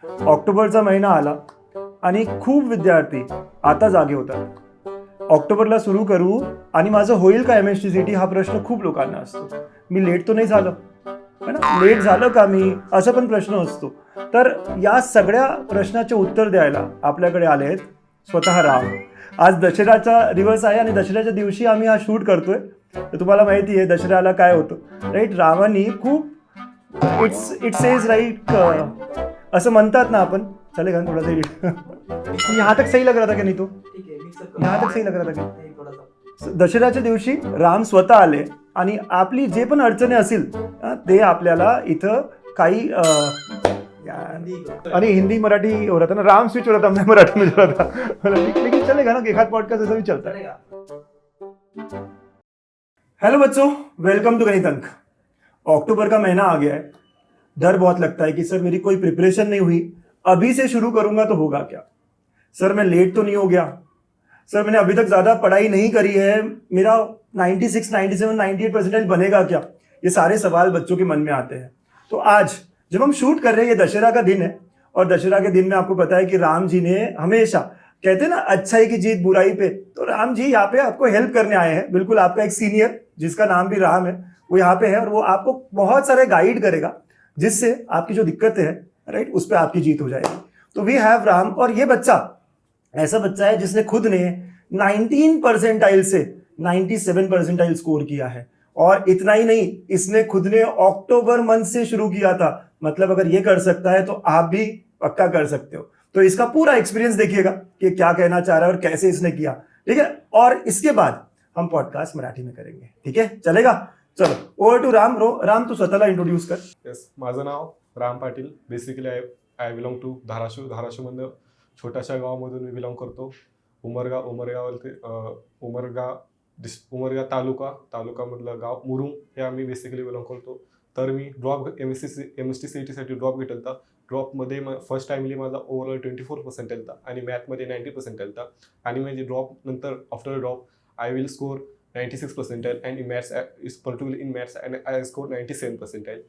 ऑक्टोबरचा महिना आला आणि खूप विद्यार्थी आता जागे होतात. ऑक्टोबरला सुरू करू आणि माझं होईल का MSTCT हा प्रश्न खूप लोकांना असतो. मी लेट तर नाही झालं है ना, लेट झालं का मी, असा पण प्रश्न असतो. तर या सगळ्या प्रश्नाचे उत्तर द्यायला आपल्याकडे आले आहेत स्वतः राम. आज दसऱ्याचा दिवस आहे आणि दसऱ्याच्या दिवशी आम्ही हा शूट करतोय. तर तुम्हाला माहिती आहे दसऱ्याला काय होतं राईट. रामानी खूप इट्स इज राईट असं म्हणतात ना आपण. चलेगा ना थोड़ा सा यहाँ तक सही लग रहा था कि नहीं तो यहाँ तक सही लग रहा था की. दसऱ्याच्या दिवशी राम स्वतः आले आणि आपली जे पण अडचणी असतील ते आपल्याला इथं काही अरे हिंदी मराठी हो रहा था ना, राम स्विच हो रहा था, मैं मराठी में हो रहा था. लेकिन चलेगा ना, एक आध पॉडकास्ट ऐसा भी चलता है. हेलो बच्चों, वेलकम टू गणित अंक. अक्टूबर का महीना आ गया है. डर बहुत लगता है कि सर मेरी कोई प्रिपरेशन नहीं हुई, अभी से शुरू करूंगा तो होगा क्या. सर मैं लेट तो नहीं हो गया. सर मैंने अभी तक ज्यादा पढ़ाई नहीं करी है, मेरा 96, 97, 98 परसेंटाइल बनेगा क्या. ये सारे सवाल बच्चों के मन में आते हैं. तो आज जब हम शूट कर रहे हैं, ये दशहरा का दिन है और दशहरा के दिन में आपको पता है कि राम जी ने हमेशा कहते हैं ना अच्छाई की जीत बुराई पे, तो राम जी यहाँ पे आपको हेल्प करने आए हैं. बिल्कुल आपका एक सीनियर जिसका नाम भी राम है वो यहाँ पे है और वो आपको बहुत सारे गाइड करेगा जिससे आपकी जो दिक्कतें हैं राइट उस पर आपकी जीत हो जाएगी. तो वी हैव राम और ये बच्चा ऐसा बच्चा है जिसने खुद ने 19 परसेंटाइल से 97 परसेंटाइल स्कोर किया है. और इतना ही नहीं, इसने खुद ने अक्टूबर मंथ से शुरू किया था. मतलब अगर ये कर सकता है तो आप भी पक्का कर सकते हो. तो इसका पूरा एक्सपीरियंस देखिएगा कि क्या कहना चाह रहा है और कैसे इसने किया. ठीक है, और इसके बाद हम पॉडकास्ट मराठी में करेंगे. ठीक है, चलेगा. चलो ओव्हर टू राम. राम तू स्वतःला इंट्रोड्यूस कर. येस, माझं नाव Ram Patil. Basically I belong to Dharashiv. धाराशिवमधलं छोट्याशा गावामधून मी बिलॉंग करतो. उमरगा तालुकामधलं गाव मुरुम हे आम्ही बेसिकली बिलॉंग करतो. तर मी ड्रॉप MSTCT ड्रॉप घेतला होता. ड्रॉपमध्ये फर्स्ट टाइमली माझा ओव्हरऑल 24 पर्सेंटाइल होता आणि मॅथमध्ये 90 पर्सेंटाइल होता. आणि म्हणजे ड्रॉप नंतर after drop I will score 96 percentile and in maths is particular in maths and I score 97 percentile.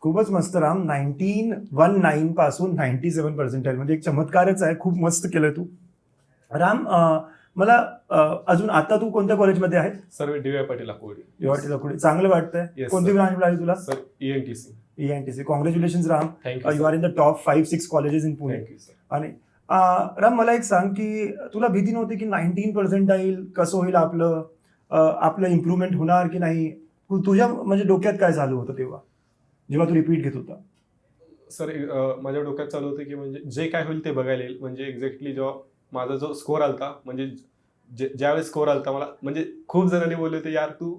खूपच मस्त राम. 1919 पासून 97 पर्सेंटाइल म्हणजे एक चमत्कारच आहे. खूप मस्त केलं तू राम. मला अजून आता तू कोणत्या कॉलेजमध्ये आहे? Sir DY Patil Akurdi. DY Patil. चांगलं वाटतंय. कोणती ब्रांच मिळाली तुला? Sir ENTC. Congratulations Ram. You are in the top 5-6 colleges in Pune. आणि राम मला एक सांग की तुला भीती नव्हती की 19 पर्सेंटाइल कसं होईल आपलं इम्प्रूव्हमेंट होणार की नाही? तुझ्या म्हणजे डोक्यात काय चालू होतं तेव्हा जेव्हा तू रिपीट घेत होता? सर माझ्या डोक्यात चालू होतं की म्हणजे जे काय होईल ते बघायला येईल. म्हणजे एक्झॅक्टली जेव्हा माझा जो स्कोर आलता म्हणजे ज्यावेळेस स्कोर आलता मला म्हणजे खूप जणांनी बोलले होते यार तू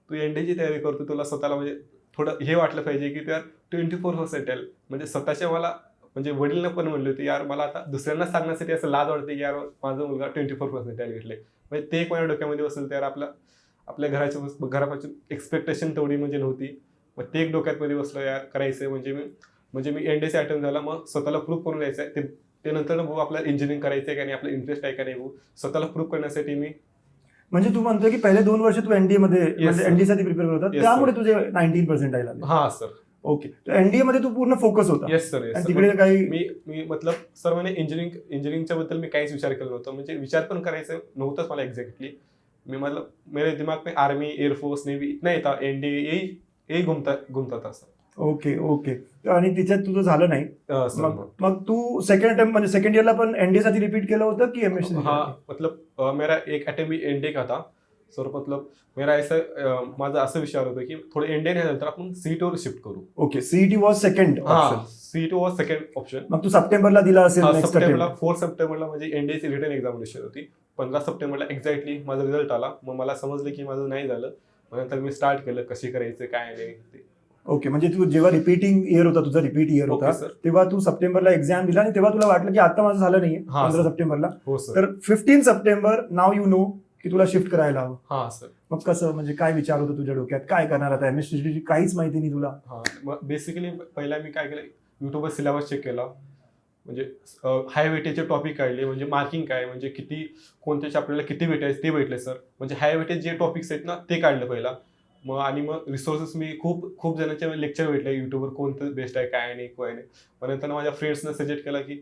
एनडीची तयारी करतो, तुला स्वतःला म्हणजे थोडं हे वाटलं पाहिजे की यार 24 पर्सेंटाइल म्हणजे स्वतःच्या मला म्हणजे वडीलनं पण म्हणले होते यार मला आता दुसऱ्यांना सांगण्यासाठी असं लाज वाटते की यार माझा मुलगा 24 पर्सेंटाइल घेतले. म्हणजे ते एक माझ्या डोक्यामध्ये बसेल तर आपल्या घरापासून एक्सपेक्टेशन तेवढी म्हणजे नव्हती. मग ते एक डोक्यात बसलं यार करायचं म्हणजे मी एनडीसी अटेम्प्ट झाला. मग स्वतःला प्रूव्ह करून यायचं आहे ते नंतर भाऊ आपल्याला इंजिनिअरिंग करायचं आहे का नाही, आपला इंटरेस्ट आहे का नाही भाऊ, स्वतःला प्रूव्ह करण्यासाठी मी. म्हणजे तू म्हणतोय की पहिले 2 वर्ष तू एनडीए मध्ये एनडीए साठी प्रिपेअर करत होता त्यामुळे तुझे 19 पर्सेंटाइल आले? हा सर. ओके, एनडीए मध्ये तू पूर्ण फोकस होता? Yes sir. तिकडे काही मी मतलब सर म्हणजे इंजिनिअरिंगच्या बद्दल मी काहीच विचार केला नव्हता. म्हणजे विचार पण करायचं नव्हतंच मला एक्झॅक्टली. मी मतलब मेरे दिमाग में आर्मी, एअरफोर्स, नेव्ही नाही था, एनडीए यही घुमता था सर. ओके. आणि तिच्यात तुझं झालं नाही. मग तू सेकंड इयरला पण एनडीए साठी रिपीट केलं होतं की एमएससी? हाँ, मतलब मेरा एक अटेम्प्ट एनडीए का था सर. मतलब मेरा माझा असं विचार होता की थोडं एनडीए नाही झालं तर आपण सीईटी वर शिफ्ट करू. Okay, CET was second option. CET was second option. मग तू सप्टेंबरला दिला असेल? 4 सप्टेंबरला म्हणजे एनडीएची रिटर्न एक्झामिनेशन होती. 15 सप्टेंबरला एक्झॅक्टली माझा रिझल्ट आला. मग मला समजलं की माझं नाही झालं. मग नंतर मी स्टार्ट केलं कशी करायचं काय नाही ते. ओके, म्हणजे तू जेव्हा रिपीटिंग इयर होता तुझा रिपीट इयर होता तेव्हा तू सप्टेंबरला एक्झाम दिला आणि तेव्हा तुला वाटलं की आता माझं झालं नाहीये 15 सप्टेंबरला. हो सर. तर 15 सप्टेंबर नाव यू नो की तुला शिफ्ट करायला हवं. हा सर. मग कसं म्हणजे काय विचार होता तुझ्या डोक्यात? काय करणार आता? एमएसटीची काहीच माहिती नाही तुला? हा, मग बेसिकली पहिला मी काय केलं युट्यूबवर सिलेबस चेक केला. म्हणजे हाय वेटेजचे टॉपिक काढले. म्हणजे मार्किंग काय म्हणजे किती कोणत्याचे आपल्याला किती भेटायचे ते भेटले सर. म्हणजे हाय वेटेज जे टॉपिक्स आहेत ना ते काढले पहिला. मग रिसोर्सेस मी खूप खूप जणांचे लेक्चर भेटले युट्यूबवर, कोणतं बेस्ट आहे काय नाही काय नाही. मग नंतर माझ्या फ्रेंड्सनं सजेस्ट केला की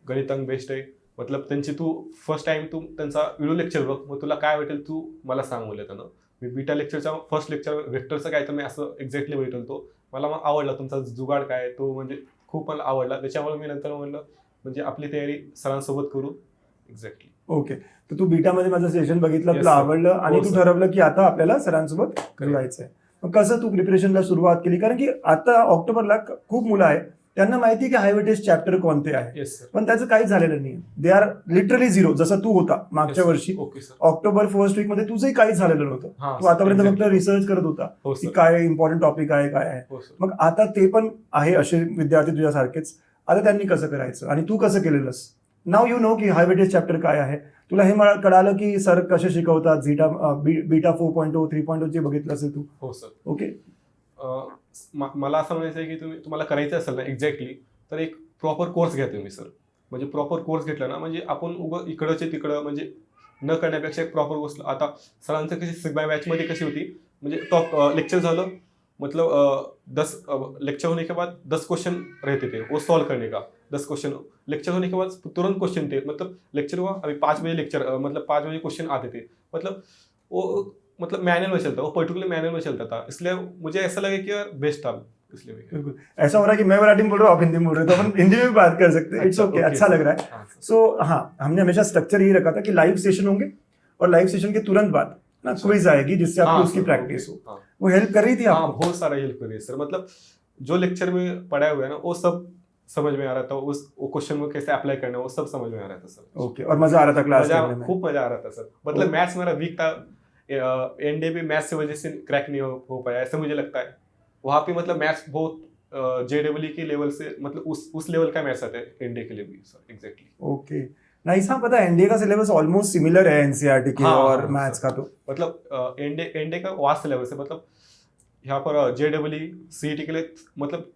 गणितांक बेस्ट आहे. मतलब त्यांची तू फर्स्ट टाइम तू त्यांचा व्हिडिओ लेक्चर बघ, मग तुला काय वाटेल तू मला सांग बोलले त्यानं. मी बीटा लेक्चरचा फर्स्ट लेक्चर वेक्टरचं काय तर मी असं एक्झॅक्टली भेटेल तो मला मग आवडला. तुमचा जुगाड काय तो म्हणजे खूप मला आवडला. त्याच्यामुळे मी नंतर म्हणलं म्हणजे आपली तयारी सरांसोबत करू. एक्झॅक्टली. ओके, तर तू बीटामध्ये माझं सेशन बघितलं, Yes, तुला sir. आवडलं आणि हो, तू sir. ठरवलं की आता आपल्याला सरांसोबत जायचंय. मग कसं तू प्रिपरेशनला सुरुवात केली? कारण की आता ऑक्टोबरला खूप मुलं आहेत, त्यांना माहिती आहे की हाय वेटेज चॅप्टर कोणते आहे, येस सर. पण त्याचं काहीच झालेलं नाही. They are literally zero. जसं तू होता मागच्या वर्षी okay sir. October first week मध्ये तुझंही काहीच झालेलं नव्हतं. हा, तू आतापर्यंत फक्त exactly. रिसर्च करत होता हो की सर. काय इम्पॉर्टंट टॉपिक आहे काय आहे. हो सर. मग आता ते पण आहे असे विद्यार्थी तुझ्यासारखेच. आता त्यांनी कसं करायचं आणि तू कसं केलेलंस? नाव यू नो की हाय वेटेज चॅप्टर काय आहे. तुला हे कळालं की सर कसे शिकवतात, बीटा 4.0 3.0 जे बघितलं असेल तू. हो सर. ओके, मला असं म्हणायचं आहे की तुम्हाला करायचं असेल ना एक्झॅक्टली तर एक प्रॉपर कोर्स घ्या तुम्ही सर. म्हणजे प्रॉपर कोर्स घेतला ना म्हणजे आपण उगं इकडचे तिकडं म्हणजे न करण्यापेक्षा एक प्रॉपर कोर्स. आता सरांचं कशी सिग्मा बॅचमध्ये कशी होती म्हणजे टॉप लेक्चर झालं मतलब 10 लेक्चर होने के बाद 10 क्वेश्चन रहते थे वो सॉल्व करने का. 10 क्वेश्चन लेक्चर होने के बाद तुरंत क्वेश्चन थे. मतलब लेक्चर हुआ अभी 5 बजे लेक्चर मतलब 5 बजे क्वेश्चन आते थे. मतलब वो मतलब मैनुअल में चलता, वो पर्टिकुलर मैनुअल में चलता था. इसलिए मुझे ऐसा लगा कि यार बेस्ट था इसलिए. बिल्कुल. ऐसा हो रहा है कि मैं मराठी में बोल रहा हूँ, आप हिंदी में बोल रहे हो, तो अपन हिंदी में भी बात कर सकते हैं. इट्स ओके, अच्छा लग रहा है. सो हाँ, हमने हमेशा स्ट्रक्चर यही रखा था कि लाइव सेशन होंगे और लाइव सेशन के तुरंत बाद ना क्विज आएगी जिससे आपकी उसकी प्रैक्टिस हो. वो हेल्प कर रही थी हाँ आपको? बहुत सारा हेल्प कर रही है सर. मतलब जो लेक्चर में पढ़ाया हुआ है ना वो सब समझ में आ रहा था. वो क्वेश्चन में कैसे अप्लाई करना है वो सब समझ में आ रहा था सर. ओके, और मजा आ रहा था क्लास करने में? खूब मजा आ रहा था सर. मतलब मैथ्स मेरा वीक था. एनडीए भी मैथ्स की वजह से क्रैक नहीं हो पाया ऐसा मुझे लगता है. वहाँ पे मतलब मैथ्स बहुत जेडब्ल्यू के लेवल से मतलब उस लेवल का मैथ्स आता है एनडीए के लिए भी सर. एग्जैक्टली. Okay, nice. हाँ, पता है एनडीए का सिलेबस ऑलमोस्ट सिमिलर है एनसीईआरटी के हाँ, और हाँ, मैथ्स का. तो मतलब एनडीए का वास्ट सिलेबस है. मतलब यहाँ पर जेडब्ल्यू सीईटी के लिए मतलब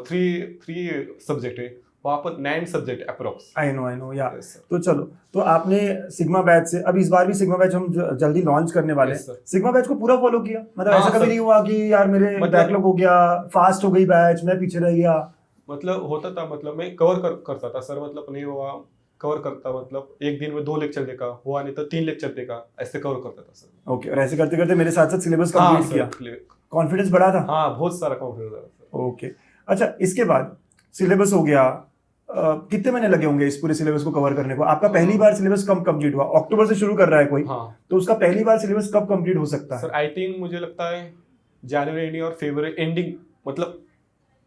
3 सब्जेक्ट है, वहाँ पर 9 सब्जेक्ट अप्रोक्स. आई नो या. Yes, sir. तो चलो, तो आपने सिग्मा बैच से, अब इस बार भी सिग्मा बैच हम जल्दी लॉन्च करने वाले Yes, हैं. sir. सिग्मा बैच को पूरा फॉलो किया? मतलब हाँ, ऐसा कभी sir. नहीं हुआ कि यार मेरे मतलब- बैकलॉग हो गया, फास्ट हो गई बैच, मैं पीछे रह गया? मतलब होता था, मतलब मैं कवर करता था सर. मतलब नहीं हुआ कवर करता, मतलब एक दिन में 2 लेक्चर देखा, हुआ नहीं तो 3 लेक्चर देखा, ऐसे कवर करता था सर. ओके, और ऐसे करते करते मेरे साथ साथ सिलेबस हाँ कंप्लीट किया. सर. कॉन्फिडेंस बढ़ा था? हाँ बहुत सारा कॉन्फिडेंस था सर. ओके, अच्छा, इसके बाद सिलेबस हो गया. कितने महीने लगे होंगे इस पूरे सिलेबस को कवर करने को? आपका पहली बार सिलेबस कब कंप्लीट हुआ? अक्टूबर से शुरू कर रहा है कोई, हाँ तो उसका पहली बार सिलेबस कब कंप्लीट हो सकता है? सर आई थिंक मुझे लगता है जनवरी एंडिंग और फरवरी एंडिंग, मतलब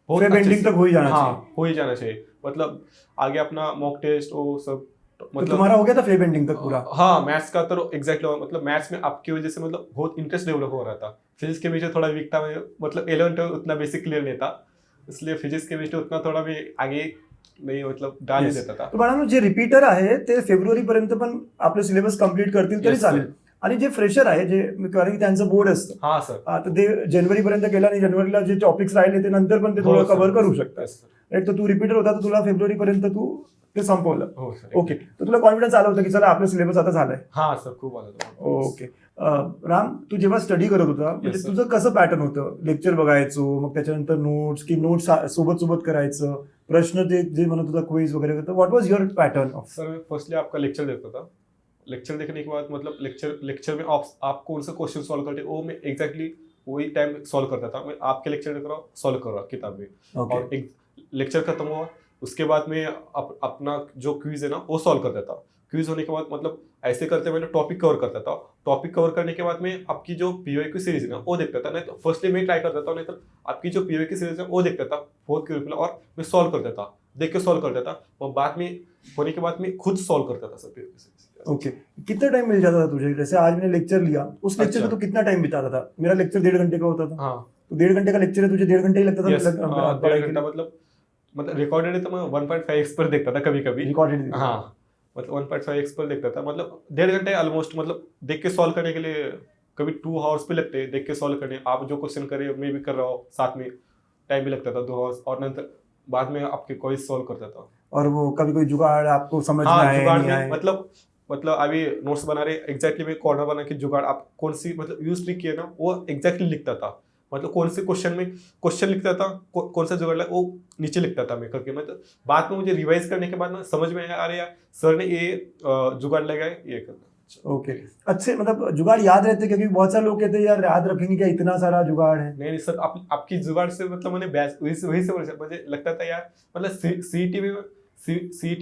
बहुत फेब अच्छे एंडिंग से- तक हो ही जाना हाँ चाहिए. हो ही जाना चाहिए. मतलब आगे अपना मॉक टेस्ट वो सब तो मतलब तुम्हारा हो गया था फेब एंडिंग तक पूरा? हाँ मैथ्स का तो एग्जैक्टली. मतलब मैथ्स में आपकी वजह से मतलब बहुत इंटरेस्ट डेवलप हो रहा था. फिजिक्स केमिस्ट्री थोड़ा वीक था. मैं मतलब 11 12 उतना बेसिक क्लियर नहीं था, इसलिए फिजिक्स केमिस्ट्री उतना थोड़ा भी आगे नाही मतलब डाल Yes. देता था. तर बाळांनो, जे रिपीटर आहे ते फेब्रुवारी पर्यंत पण आपलं सिलेबस कंप्लीट करतील तरी Yes, sir. चालेल. आणि जे फ्रेशर आहे, जे कारण की त्यांचं बोर्ड असतं, हाँ सर. तर ते जानेवारी पर्यंत गेला आणि जानेवारीला जे टॉपिक्स राहिले ते नंतर पण ते थोडं हो, sir. कव्हर करू शकतात. Yes, sir. राईट, तर तू रिपीटर होता तर तुला फेब्रुवारी पर्यंत तू ते संपवलं. हो सर. ओके, तर तुला कॉन्फिडन्स आला होता की चला आपलं सिलेबस आता झालंय? हाँ सर खूप आला था. ओके. राम, तू जेव्हा स्टडी करत होता म्हणजे Yes, sir. तुझं कसं पॅटर्न होतं? लेक्चर बघायचो, मग त्याच्यानंतर नोट्स, की नोट्स सोबत सोबत करायचं, प्रश्न ते जे म्हणत होता क्विज वगैरे, तर what was your pattern of? Sir मैं फर्स्टली आपका लेक्चर देखता था. लेक्चर देखने के बाद मतलब लेक्चर में आप कौन सा क्वेश्चन सॉल्व करते वो मैं एग्जैक्टली वही टाइम सॉल्व करता था. मैं आपके लेक्चर देख रहा हूँ सॉल्व कर रहा किताब में. ओके, और एक लेक्चर खत्म हुआ उसके बाद में अपना जो क्विज है ना वो सॉल्व करता था. क्विज होने के बाद मतलब ऐसे करते मैंने टॉपिक कवर करता था. टॉपिक कवर करने के बाद में आपकी जो पीओक्यू सीरीज है ना वो देखता था. नहीं तो फर्स्टली मैं ट्राई करता था, नहीं तो आपकी जो पीओक्यू सीरीज है वो देखता था फोर्थ क्यूरिकुलम, और मैं सॉल्व करता था, देख के सॉल्व करता था. और बाद में होने के बाद में खुद सॉल्व करता था सर पीओक्यू सीरीज. ओके. कितना टाइम मिल जाता था तुझे? जैसे आज मैंने लेक्चर लिया, उस लेक्चर अच्छा. में तो कितना टाइम बिताता था? मेरा लेक्चर 1.5 घंटे का होता था, हाँ तो 1.5 घंटे का लेक्चर है, तुझे 1.5 घंटे ही लगता था? यस. पढ़ाई के घंटा लिए मतलब रिकॉर्डेड है तो मैं 1.5x पर देखता था कभी कभी. रिकॉर्डेड? हाँ मतलब 1.5x पर देखता था. मतलब 1.5 घंटे ऑलमोस्ट मतलब देख के सॉल्व करने के लिए कभी 2 आवर्स भी लगते हैं देख के सॉल्व करने. आप जो क्वेश्चन करे मैं भी कर रहा हूँ साथ में, टाइम भी लगता था 2 आवर्स. और नंतर बाद में आपके क्वेश्चन सॉल्व करता था. और वो कभी कोई जुगाड़ आपको समझ में हाँ आए जुगाड़ नहीं में आए? मतलब मतलब अभी नोट्स बना रहे एग्जैक्टली मैं कॉर्नर बना के जुगाड़ आप कौन सी मतलब यूज ट्रिक किया ना वो एग्जैक्टली लिखता था, मतलब कौन से क्वेश्चन में क्वेश्चन लिखता था, कौन सा जुगाड़ वो नीचे लिखता था मैं करके, मतलब बाद में मुझे रिवाइज करने के बाद ना समझ में आया अरे यार सर ने ये जुगाड़ लगाया ये करना। ओके, अच्छे मतलब जुगाड़ याद रहते, क्योंकि बहुत सारे लोग कहते हैं यार याद रखेंगे क्या, इतना सारा जुगाड़ है। नहीं सर आपकी जुगाड़ से मतलब मैंने वही से मुझे लगता था यार मतलब सीईटी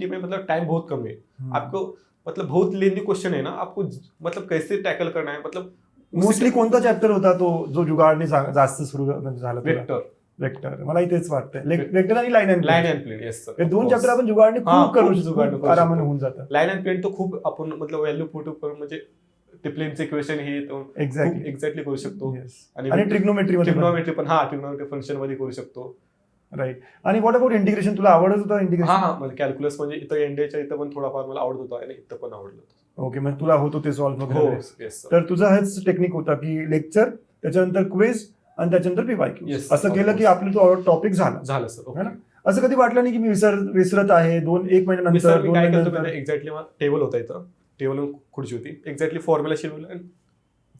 में मतलब टाइम बहुत कम है आपको, मतलब बहुत लेंदी क्वेश्चन है ना आपको, मतलब कैसे टॅकल करना है, मतलब मोस्टली कोणता चॅप्टर होता तो जो जुगाडने जास्त सुरू झाला तुला? वेक्टर वेक्टर, मलाही तेच वाटतंय, वेक्टर आणि line and plane yes sir, हे दोन चॅप्टर आपण जुगाडने खूप करू आरामाने होऊन जातात. लाईन अँड प्लेन तो खूप आपण मतलब व्हॅल्यू पुट करून म्हणजे ते प्लेनचे इक्वेशन हे एक्झॅक्टली करू शकतो. आणि ट्रिग्नोमेट्री पण हा ट्रिग्नोमेट्री फंक्शन मध्ये करू शकतो. राईट. आणि व्हॉट अबाउट इंटिग्रेशन, तुला आवडत होतं इंटिग्रेशन? हा म्हणजे कॅल्क्युलस म्हणजे इथं एनडीएच्या इथं पण थोडाफार मला आवडत होता आणि इथं पण आवडलं होतं. ओके, म्हणजे तुला होतो ते सॉल्व्ह हो वगैरे. येस तर तुझा हेच टेक्निक होता की लेक्चर, त्याच्यानंतर क्विज आणि त्याच्यानंतर पीवायक्यू, Yes, असं of केलं की course. आपलं तो टॉपिक झाला सर. है ना? असं कधी वाटलं नाही की मी विसरत आहे, एक महिन्यानंतर, 2 महिन्यानंतर? एक्झॅक्टली टेबल होता इथं, टेबल खुर्ची होती, एक्झॅक्टली फॉर्म्युला शिकवलं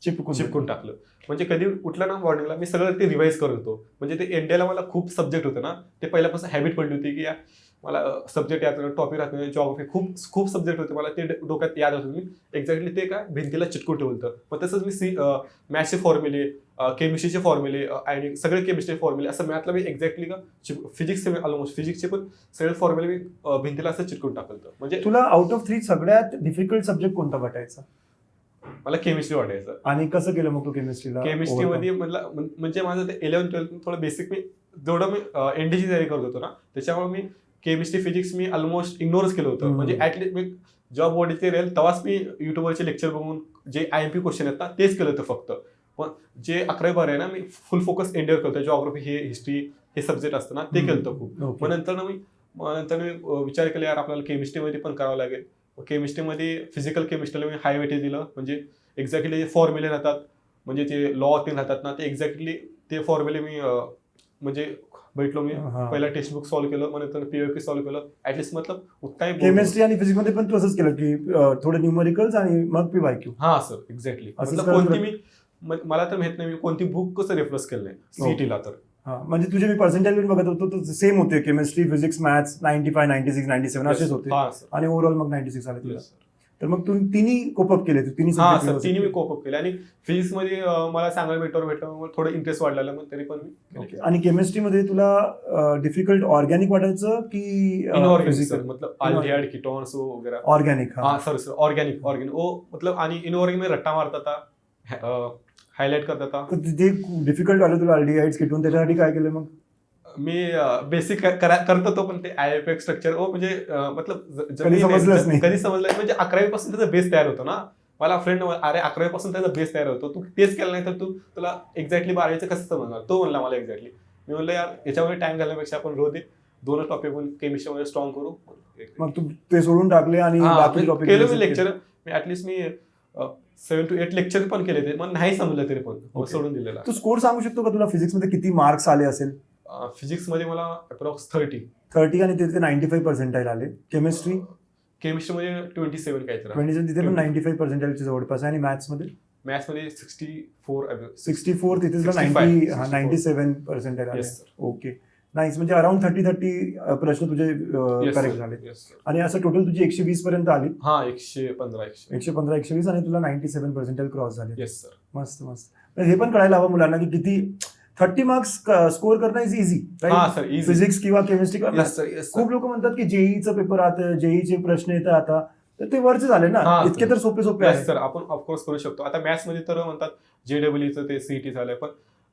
चिपकून टाकलं, म्हणजे कधी उठलं ना मॉर्निंगला मी सगळं ते रिवाइज करत होतो. म्हणजे ते एनडीएला मला खूप सब्जेक्ट होते ना, ते पहिल्यापासून हॅबिट पडली होती की मला सब्जेक्ट याद टॉपिक राहत नाही, जॉग्राफी खूप सब्जेक्ट होते मला ते डोक्यात याद होतं. मी एक्झॅक्टली ते काय भिंतीला चिटकून ठेवलं. मग तसंच मी मॅथ्सचे फॉर्म्युले, केमिस्ट्रीचे फॉर्म्युले आणि सगळे केमिस्ट्री फॉर्म्युले असं मॅथला मी एक्झॅक्टली का फिजिक्सचे ऑलमोस्ट फिजिक्सचे पण सगळे फॉर्म्युले मी भिंतीला असं चिटकून टाकलं. म्हणजे तुला आउट ऑफ 3 सगळ्यात डिफिकल्ट सब्जेक्ट कोणता वाटायचा? मला केमिस्ट्री वाटायचं. आणि कसं केलं मग तू केमिस्ट्रीला? केमिस्ट्रीमध्ये म्हणजे माझं ते 11-12 थोडं बेसिक मी जेवढं मी एनडीची तयारी करत होतो ना, त्याच्यामुळे मी केमिस्ट्री फिजिक्स मी ऑलमोस्ट इग्नोरच केलं होतं. म्हणजे ऍटलीस्ट मी जेव्हा बोर्डचे राहील तेव्हाच मी युट्यूबवरचे लेक्चर बघून जे IMP क्वेश्चन आहेत ना तेच केलं होतं फक्त. पण जे 11-12 आहे ना मी फुल फोकस एनडीवर करतो, जॉग्राफी हे हिस्ट्री हे सब्जेक्ट असतं ना ते केलं होतं खूप. मग नंतर मी विचार केला यार आपल्याला केमिस्ट्रीमध्ये पण करावं लागेल. केमिस्ट्रीमध्ये फिजिकल केमिस्ट्रीला मी हाय वेटेज दिलं, म्हणजे एक्झॅक्टली फॉर्म्युले राहतात, म्हणजे ते लॉ ते राहतात ना, ते एक्झॅक्टली ते फॉर्म्युले मी म्हणजे बैठलो मी पहिला टेक्स्ट बुक सॉल्व्ह केलं, मग नंतर पीओक्यू सॉल्व्ह केलं. ऍटलीस्ट मतलब उतना केमिस्ट्री आणि फिजिक्स मध्ये पण तू असंच केलं की थोडे न्यूमेरिकल्स आणि मग पीवायक्यू? हा सर एक्झॅक्टली. कोणती मी मला तर माहित नाही मी कोणती बुक कसं रेफरन्स केलं नाही सीईटीला. तर म्हणजे तुझे मी पर्सेंटेज बघत होतो तर सेम होते, केमिस्ट्री फिजिक्स मॅथ्स 95, 96, 97 असेच होते आणि ओव्हरऑल मग 96 आले तुला. तर मग तू तिन्ही कोपअप केले? तिन्ही मी कोपअप केले. आणि फिजिक्स मध्ये मला चांगलं भेटलं, थोडं इंटरेस्ट वाढलेला, मग तरी पण मी. आणि केमिस्ट्रीमध्ये तुला डिफिकल्ट ऑर्गॅनिक वाटायचं की इनऑर्गॅनिक, मतलब अल्डिहाइड कीटोन्स वगैरह? ऑर्गॅनिक. हाँ सर ऑर्गॅनिक वो मतलब आणि इनऑर्गॅनिक में रट्टा मारता था, हायलाइट करता था. जे डिफिकल्ट आलं तुला अल्डिहाइड्स कीटोन, त्याच्यासाठी काय केलं मग? मी बेसिक करत होतो, पण ते IFAC स्ट्रक्चर म्हणजे मतलब कधी समजलंच नाही. म्हणजे 11वी पासून त्याचा बेस तयार होतो ना. मला फ्रेंड अरे 11वी पासून त्याचा बेस तयार होतो, तू तेच केलं नाही तर तुला एक्झॅक्टली 12वीचं कसं समजणार? तो म्हणला मला एक्झॅक्टली. मी म्हणलं यार याच्यामध्ये टाइम घालण्यापेक्षा आपण रोज 2 टॉपिक केमिस्ट्रीमध्ये स्ट्रॉंग करू. मग तू ते सोडून टाकले आणि बाकी टॉपिक केलं मी लेक्चर. मी ऍटलीस्ट मी 7 to 8 लेक्चर पण केले, ते मग नाही समजलं तरी पण सोडून दिलेला. तू स्कोर सांगू शकतो का तुला फिजिक्स मध्ये किती मार्क्स आले असेल? फिजिक्स मध्ये मला अप्रॉक्स 30 आणि तिथे 95% आले. केमिस्ट्रीमध्ये 27 काहीतरी. 27 तिथे पण 95% जवळपास आहे. आणि मॅथ्समध्ये 64 तिथे 97% आले. Okay nice. म्हणजे अराउंड 30 प्रश्न तुझे करेक्ट झाले. आणि असं टोटल तुझी 120 पर्यंत आली? हा 115 120 आणि तुला 97% क्रॉस झाले. Yes sir. मस्त. हे पण कळायला हवं मुलांना की किती 30 मार्क्स स्कोर करणं इज इझी. फिजिक्स किंवा केमिस्ट्री. खूप लोक म्हणतात की जेईचा पेपर आता, जेईचे प्रश्न येतात आता, तर ते वरचे झाले ना, इतके तर सोपे आहे. सर आपण ऑफकोर्स करू शकतो. आता मॅथ्स मध्ये तर म्हणतात JEEचं ते सीईटी झालंय, पण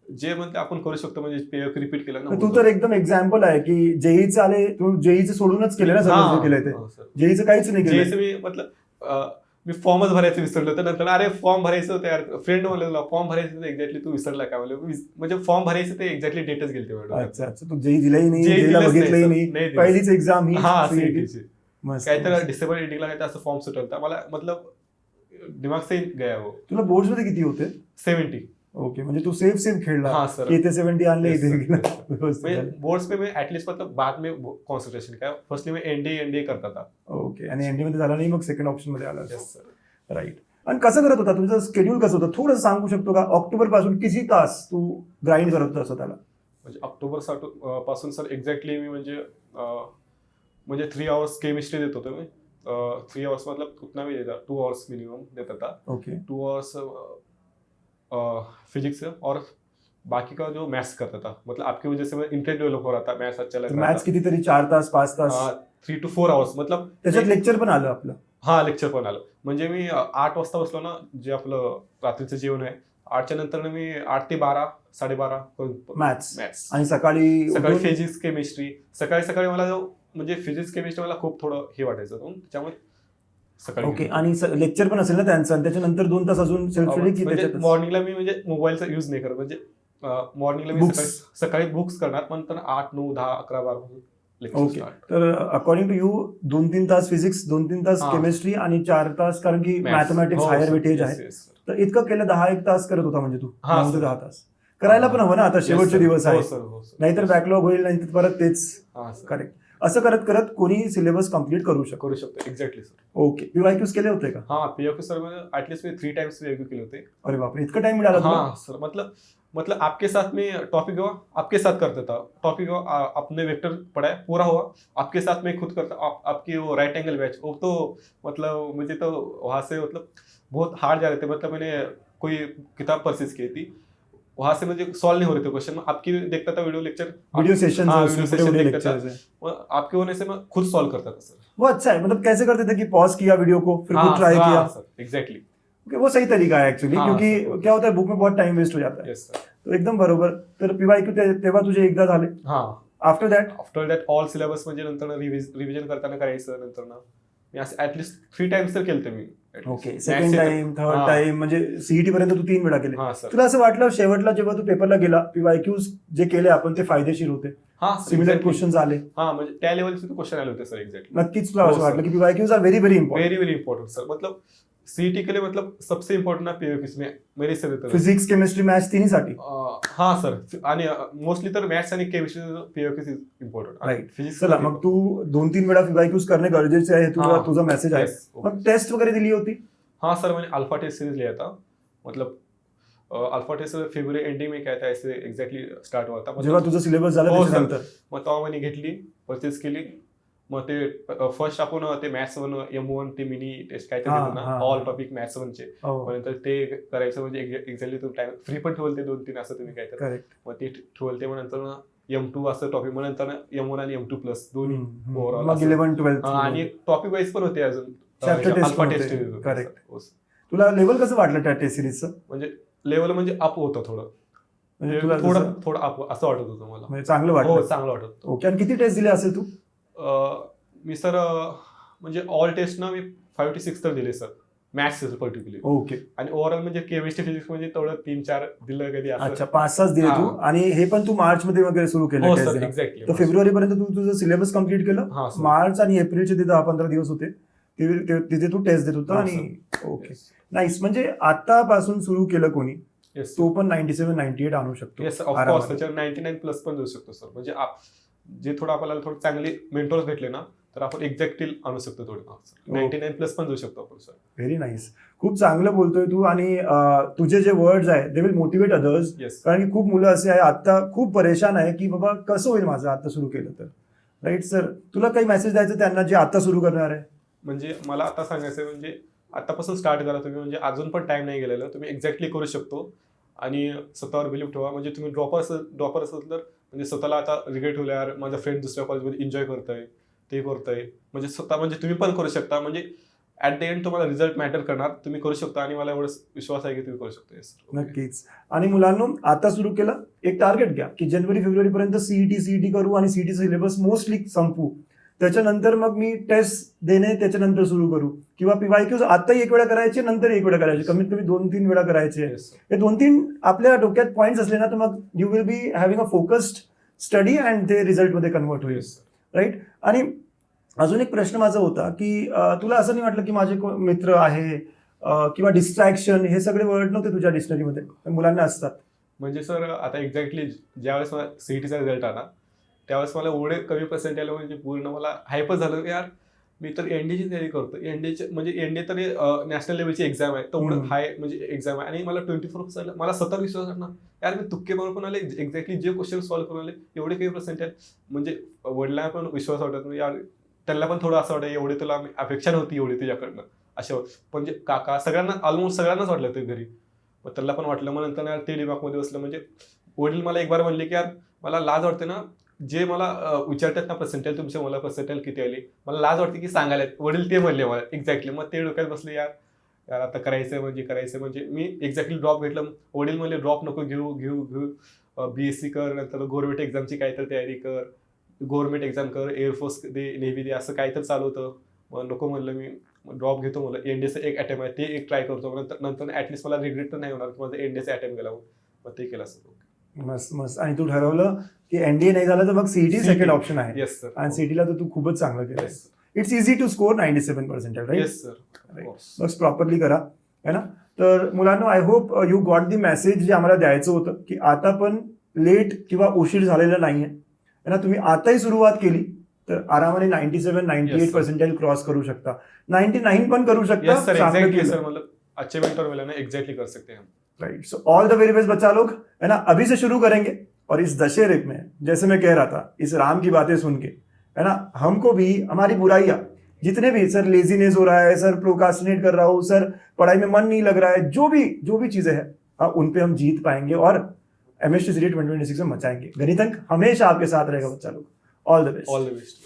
जे म्हणते आपण करू शकतो, म्हणजे रिपीट केलं ना. तू तर एकदम एक्झाम्पल आहे की जेईचे आले, तू जेईचे सोडूनच केले ना सगळं केलंय ते. जेईचं काहीच नाही केलं. मी मतलब मी फॉर्मच भरायचं विसरलो, तर नंतर अरे फॉर्म भरायचं होतं यार, फ्रेंड म्हणलं फॉर्म भरायचं एक्झॅक्टली तू विसरला काय म्हणजे फॉर्म भरायचं ते एक्झॅक्टली डेटच गेलते. अच्छा तू जेई दिलाही नाही, जेईला बघितलंही नाही, पहिलीच एक्झाम ही सीईटीची. काहीतरी डिसेंबर एंडिंगला काय असं फॉर्म सुटवता मला, मतलब दिमाग से गया वो. तुला बोर्ड्स मध्ये किती होते? 70. ओके, म्हणजे तू सेफ खेळला. हाँ सर. की इथे 70 आणले, Yes, इथे sir. गेला. Yes, sir. व्यवस्थित मैं झालं. बोर्ड्स पे मैं एटलीस्ट मतलब बाद में कंसंट्रेशन किया. फर्स्टली मैं एनडीए करता था. ओके, आणि एनडी मध्ये झाला नाही, मग सेकंड ऑप्शन मध्ये आला. Yes sir. राईट. आणि कसं करत होता, तुमचं शेड्यूल कसं होतं, थोडं सांगू शकतो का? ऑक्टोबर पासून किती तास तू ग्राइंड करत होता स्वतःला? म्हणजे पासून सर एक्झॅक्टली मी म्हणजे 3 आवर्स केमिस्ट्री देत होतो मी. 3 आवर्स मतलब उतना भी देता, 2 आवर्स मिनिमम देता था. ओके. 2 आवर्स फिजिक्स और बाकी का जो मैथ्स करता था. मतलब आपकी वजह से मैं इंटरेस्ट डेवलप हो रहा था, मैथ्स अच्छा लग रहा मॅथ्स था. कितीतरी 4 तास 5 तास 3 to 4 आवर्स मतलब त्याच्यात लेक्चर पण आलं आपलं. हा लेक्चर पण आलं. म्हणजे मी 8 वाजता बसलो ना, जे आपलं रात्रीचं जेवण आहे 8च्या नंतर मी 8 ते 12 12:30 मॅथ्स आणि सकाळी सकाळी फिजिक्स केमिस्ट्री. सकाळी मला म्हणजे फिजिक्स केमिस्ट्री मला खूप थोडं हे वाटायचं, त्याच्यामुळे सकाळी. ओके. आणि लेक्चर पण असेल ना त्यांचं, आणि त्याच्यानंतर 2 तास अजून सेल्फ स्टडी की म्हणजे त्याच्यात? मॉर्निंगला मी म्हणजे मोबाईलचा युज नाही करत. म्हणजे मॉर्निंगला मी Books. सकाळी बुक्स करणार, पण 8, 9, 10, 11, 12 लेक्चर ओके. स्टार्ट. तर अकॉर्डिंग टू यू 2-3 तास फिजिक्स, 2-3 तास हा. केमिस्ट्री आणि 4 तास, कारण की मॅथमॅटिक्स हो, हायर वेटेज आहे. तर इतकं केलं, 10-1 तास करत होता म्हणजे तू? हा, 9 ते सर. 10 तास करायला पण हवं ना, आता शेवटचे दिवस हो आहे. सर, हो सर. नाहीतर बॅकलॉग होईल, नाही तर परत तेच. हा सर. करेक्ट. असं करत करत कोणी सिलेबस कम्प्लीट करू शकतो. करू शकतो. Exactly sir. ओके. पीवायक्यूज केले होते का? हाँ पीओक्यू सर मैंने एटलीस्ट में 3 टाइम्स पीओक्यू केले होते. अरे बापरे, इतका टाइम मिळाला तुला? हाँ सर. मतलब आपके साथ में टॉपिक हुआ, आपके साथ करता था. टॉपिक हुआ, आपने वेक्टर पढ़ाया, पूरा हुआ, आपके साथ में खुद करता. आपकी वो राइट एंगल बैच, वो तो मतलब मुझे तो वहाँ से मतलब बहुत हार्ड जा रहे थे. मतलब मैंने कोई किताब परचेज की थी, वहां से मुझे सॉल्व नहीं हो रहे थे क्वेश्चन. आपकी देखता था वीडियो लेक्चर, वीडियो सेशन, हाँ, वीडियो सेशन देखता था. लेक्चर्स है. आपके होने से मैं खुद सॉल्व करता था सर. वो अच्छा है. मतलब कैसे करते थे कि पॉज किया वीडियो को, फिर खुद ट्राई किया? Sir exactly. वो सही तरीका है एक्चुअली, हाँ, क्योंकि सर. क्या होता है, बुक में बहुत टाइम वेस्ट हो जाता है. Yes sir. तो एकदम बरोबर. तर पीवायक्यू तेव्हा तुझे एकदा झाले. हाँ. आफ्टर दॅट ऑल सिलेबस म्हणजे नंतर रिव्हिजन करताना करायचं. नंतर ना मी असं ऍटलीस्ट 3 टाइम्स तर केलं मी. Okay. Second time, third time, म्हणजे सीईटी पर्यंत तू 3 वेळा केले. हा सर. तुला असं वाटलं शेवटला जेव्हा तू पेपरला गेला, पीवायक्यूज जे केले आपण ते फायदेशीर होते? हा सिमिलर क्वेश्चन्स आले? हा म्हणजे त्या लेवलचे क्वेश्चन आले होते सर. एक्झॅक्टली. नक्कीच तुला हो, असं सर. वाटलं की PYQs are very very important? Very important sir. मतलब सीईटी के लिए मतलब सबसे इम्पोर्टेंट ना पीओक्यूज में मेरे से देतो. फिजिक्स, केमिस्ट्री, मॅथ्स तिन्हीसाठी? हा सर. आणि मोस्टली तर मॅथ्स आणि chemistry PYQs is important. Right. Physics. चला, मग तू 2-3 वेळा पीवायक्यूज करणे गरजेचे आहे, हाँ. तुझा मेसेज आहे. Yes. मग टेस्ट वगैरे दिली होती? हाँ सर, मैंने अल्फा टेस्ट सीरीज लिया था. मतलब अल्फा टेस्ट फेब्रुवारी एंडिंग में क्या था, ऐसे एक्झॅक्टली स्टार्ट हुआ था. जेव्हा तुझं सिलेबस झालं हो, त्याच्यानंतर? मग तेव्हा मैंने घेतली, परचेस केली. मग ते फर्स्ट आपण ते मॅथ्स 1 M1 ते मिनी टेस्ट काय ते हा, देतो ना, हा. ऑल टॉपिक मॅथ्स 1चे. हो. मग नंतर ते करायचं, म्हणजे एक्झॅक्टली तुम्ही टाइम फ्री पण ठेवल ते 2-3 असं तुम्ही काय तर. करेक्ट. मग ते ठेवल ते. मग नंतर M2 असं टॉपिक, मग नंतर M1 आणि M2 प्लस दोन्ही ओव्हरऑल. मग 11-12 आणि टॉपिक वाईज पण होते अजून. चॅप्टर टेस्ट अल्फा पण टेस्ट. होते. करेक्ट. तुला लेवल कसं वाटलं त्या टेस्ट सिरीजचं? म्हणजे लेवल म्हणजे अप होतं थोडं. म्हणजे तुला थोडं अप असं वाटत होतं मला. म्हणजे चांगलं हो, वाटलं? चांगलं वाटत होतं. ओके. आणि किती टेस्ट दिले असेल तू? मी सर म्हणजे ऑल टेस्ट ना मी 5 to 6 तर दिले सर, मॅथ्स पर्टिक्युलरली. ओके. आणि ओव्हरऑल म्हणजे केमिस्ट्री फिजिक्स म्हणजे तेवढं 3-4 दिलं कधी असं. अच्छा, 5-6 दिले तू. हा. आणि हे पण तू मार्च मध्ये वगैरे सुरू केलं हो टेस्ट सर, देणं? एक्झॅक्टली. तर फेब्रुवारी पर्यंत तू तुझं सिलेबस कम्प्लीट केलं. हा सर. मार्च आणि एप्रिलचे ते 10-15 दिवस होते, तिथे तू टेस्ट देत होता. हा, आणि ओके, नाईस. म्हणजे आतापासून सुरू केलं कोणी, येस तो पण 97-98 आणू शकतो. Yes of course. त्याच्यावर 99 प्लस पण देऊ शकतो सर. म्हणजे जे थोडं आपल्याला थोडं चांगले मेंटॉर्स भेटले ना, तर आपण एक्झॅक्टली आणू शकतो थोडे मार्क्स. 99 प्लस पण देऊ शकतो आपण सर. Very nice. खूप चांगलं बोलतोय तू. आणि तुझे जे वर्ड्स आहेत they will motivate others. Yes. कारण की खूप मुलं असे आहे आता खूप परेशान आहे की बाबा कसं होईल माझं आता सुरू केलं तर. राईट सर, तुला काही मेसेज द्यायचं त्यांना जे आता सुरू करणार आहे? म्हणजे मला आता सांगायचं म्हणजे आतापासून स्टार्ट करा तुम्ही. म्हणजे अजून पण टाइम नाही गेलेला, तुम्ही एक्झॅक्टली करू शकतो. आणि स्वतःवर बिलीव्ह ठेवा. म्हणजे तुम्ही ड्रॉपर असेल तर म्हणजे स्वतःला आता रिग्रेट होईल, यार माझा फ्रेंड दुसऱ्या कॉलेजमध्ये एन्जॉय करतोय, ते करतोय. म्हणजे स्वतः म्हणजे तुम्ही पण करू शकता. म्हणजे ऍट द एंड तुम्हाला रिझल्ट मॅटर करणार, तुम्ही करू शकता. आणि मला एवढं विश्वास आहे की तुम्ही करू शकता. येस नक्कीच. आणि मुलांनो, आता सुरू केलं, एक टार्गेट घ्या की जानेवारी-फेब्रुवारी पर्यंत सीईटी करू आणि सीईटी सिलेबस मोस्टली संपू. त्याच्यानंतर मग मी टेस्ट देणे त्याच्यानंतर सुरू करू, किंवा पीवायक्यूज आताही एक वेळा करायचे, नंतर एक वेळा करायचे, कमीत कमी 2-3 वेळा करायचे. हे 2-3 आपल्या डोक्यात पॉईंट्स असले ना, तर मग you will be having a focused study and ते रिझल्टमध्ये कन्वर्ट होईल. राईट. आणि अजून एक प्रश्न माझा होता की तुला असं नाही वाटलं की माझे मित्र आहे किंवा डिस्ट्रॅक्शन हे सगळे वर्ड नव्हते तुझ्या डिक्शनरीमध्ये, पण मुलांना असतात. म्हणजे सर आता एक्झॅक्टली ज्यावेळेस मला सीईटीचा रिझल्ट आला त्यावेळेस मला एवढे कमी पर्सेंट आले म्हणजे पूर्ण मला हायपच झालं की यार मी तर एनडीची तयारी करतो. एनडीचे म्हणजे एनडी तर नॅशनल लेवलची एक्झाम आहे, तेवढं हाय म्हणजे एक्झाम आहे आणि मला 24% मला स्वतः विश्वास आहे ना यार मी तुक्के मारून पण आले, एक्झॅक्टली जे क्वेश्चन सॉल्व्ह करून आले एवढे काही पर्सेंट आहेत. म्हणजे वडिलांना पण विश्वास वाटत नाही यार, त्यांना पण थोडं असं वाटतं एवढे तुला अपेक्षा नव्हती एवढी तुझ्याकडनं अशा. म्हणजे काका सगळ्यांना ऑलमोस्ट सगळ्यांनाच वाटलं ते घरी, मग त्याला पण वाटलं. मग नंतर यार ते दिमागमध्ये बसलं. म्हणजे वडील मला एक बार म्हणले की यार मला लाज वाटते ना जे मला विचारतात ना पर्सेंटेज तुमचे, मला पर्सेंटेज किती आली, मला लाज वाटते की सांगायला. वडील ते म्हणले मला एक्झॅक्टली. मग ते डोक्यात बसले यार यार आता करायचंय म्हणजे मी एक्झॅक्टली ड्रॉप घेतलं. वडील म्हणले ड्रॉप नको घेऊ घेऊ घेऊ बीएससी कर, नंतर गव्हर्नमेंट एक्झामची काहीतरी तयारी कर, गव्हर्नमेंट एक्झाम कर, एअरफोर्स दे, नेव्ही दे, असं काहीतरी चालू होतं. मग नको म्हणलं मी ड्रॉप घेतो. मला एनडीएचं एक अटेम्प्ट आहे ते एक ट्राय करतो, नंतर ऍटलीस्ट मला रिग्रेट तर नाही होणार की माझं एनडीएचं अटेम्प्ट केला. मग ते केलं असं. मस्त मस्त. आणि तू ठरवलं की एनडीए नाही झालं तर मग सीईटी सेकंड ऑप्शन आहे. Yes sir. आणि सीईटीला तर तू खूपच चांगलं केलं. It's easy to score 97%, right? Yes sir. बस प्रॉपरली करा, है ना. तर मुलांना I hope you got the message जे आम्हाला द्यायचं होतं की आता पण लेट किंवा उशीर झालेला नाहीये, है ना. तुम्ही आताही सुरुवात केली तर आरामाने 97-98% क्रॉस करू शकता, 99 पण करू शकता. यस सर, एग्जैक्टली सर, मतलब अचीवमेंट और मिला ना एग्जैक्टली कर सकते हैं हम. Right. So all the very best बच्चा लोग, है ना. अभी से शुरू करेंगे और इस दशहरे में जैसे मैं कह रहा था इस राम की बातें सुन के, है ना, हमको भी हमारी बुराइयां जितने भी, सर लेजीनेस हो रहा है, सर प्रोकास्टिनेट कर रहा हूँ, सर पढ़ाई में मन नहीं लग रहा है, जो भी चीजें हैं, हाँ, उन पे हम जीत पाएंगे और एमएसटी सीरीज 2026 में मचाएंगे. गणित अंक हमेशा आपके साथ रहेगा बच्चा लोग. All the best. All the best.